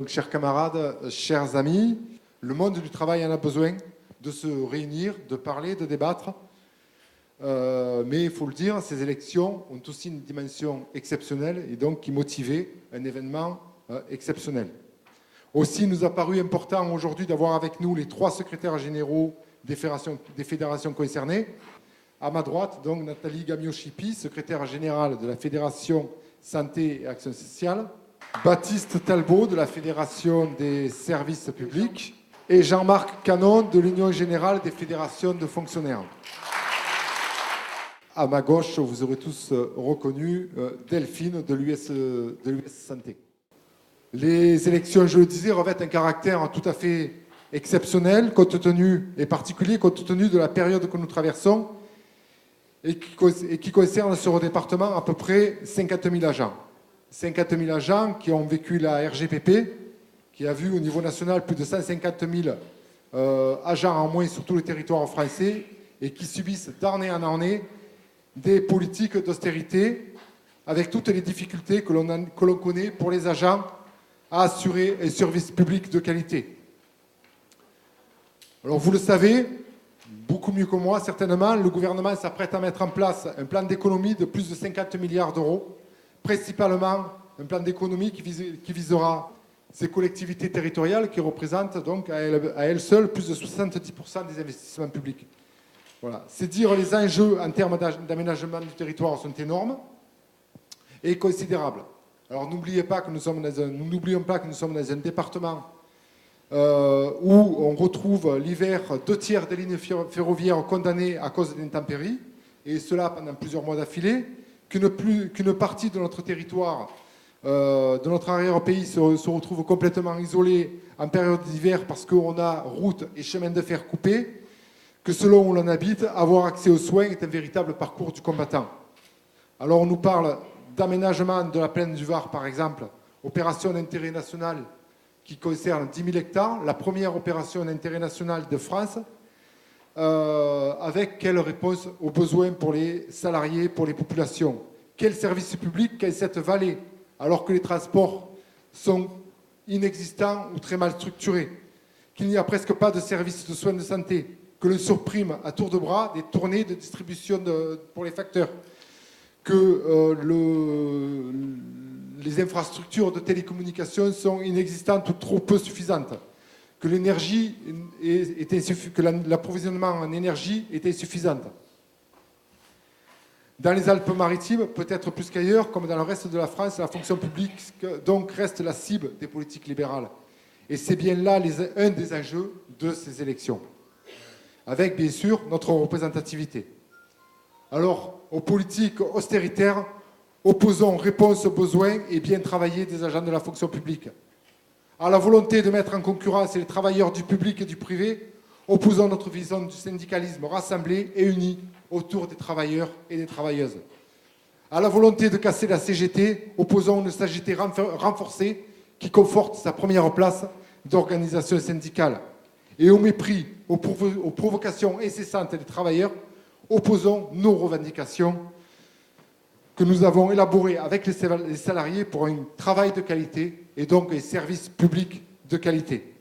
Donc, chers camarades, chers amis, le monde du travail en a besoin de se réunir, de parler, de débattre. Mais il faut le dire, ces élections ont aussi une dimension exceptionnelle et donc qui motivait un événement exceptionnel. Aussi, il nous a paru important aujourd'hui d'avoir avec nous les 3 secrétaires généraux des fédérations concernées. À ma droite, donc Nathalie Gamio-Chipi, secrétaire générale de la Fédération Santé et Action sociale, Baptiste Talbot de la Fédération des services publics et Jean-Marc Canon de l'Union générale des fédérations de fonctionnaires. À ma gauche, vous aurez tous reconnu Delphine de l'US Santé. Les élections, je le disais, revêtent un caractère tout à fait exceptionnel et particulier compte tenu de la période que nous traversons et qui concerne sur le département à peu près 50 000 agents. 50 000 agents qui ont vécu la RGPP, qui a vu au niveau national plus de 150 000 agents en moins sur tout le territoire français et qui subissent d'année en année des politiques d'austérité avec toutes les difficultés que l'on connaît pour les agents à assurer un service public de qualité. Alors vous le savez, beaucoup mieux que moi certainement, le gouvernement s'apprête à mettre en place un plan d'économie de plus de 50 milliards d'euros, principalement un plan d'économie qui visera ces collectivités territoriales qui représentent donc à elles seules plus de 70% des investissements publics. Voilà. C'est dire les enjeux en termes d'aménagement du territoire sont énormes et considérables. Alors n'oublions pas que nous sommes dans un département où on retrouve l'hiver 2/3 des lignes ferroviaires condamnées à cause d'intempéries, et cela pendant plusieurs mois d'affilée, qu'une partie de notre territoire, de notre arrière-pays se retrouve complètement isolée en période d'hiver parce qu'on a route et chemin de fer coupés, que selon où l'on habite, avoir accès aux soins est un véritable parcours du combattant. Alors on nous parle d'aménagement de la plaine du Var, par exemple, opération d'intérêt national qui concerne 10 000 hectares, la première opération d'intérêt national de France, avec quelle réponse aux besoins pour les salariés, pour les populations. Quel service public, quelle cette vallée, alors que les transports sont inexistants ou très mal structurés, qu'il n'y a presque pas de service de soins de santé, que l'on surprime à tour de bras des tournées de distribution pour les facteurs, que les infrastructures de télécommunications sont inexistantes ou trop peu suffisantes, que l'énergie que l'approvisionnement en énergie est insuffisant. Dans les Alpes-Maritimes, peut-être plus qu'ailleurs, comme dans le reste de la France, la fonction publique donc reste la cible des politiques libérales. Et c'est bien là un des enjeux de ces élections, avec bien sûr notre représentativité. Alors, aux politiques austéritaires, opposons réponse aux besoins et bien travailler des agents de la fonction publique. À la volonté de mettre en concurrence les travailleurs du public et du privé, opposons notre vision du syndicalisme rassemblé et uni autour des travailleurs et des travailleuses. À la volonté de casser la CGT, opposons une CGT renforcée qui conforte sa première place d'organisation syndicale. Et au mépris, aux provocations incessantes des travailleurs, opposons nos revendications que nous avons élaborées avec les salariés pour un travail de qualité et donc un service public de qualité.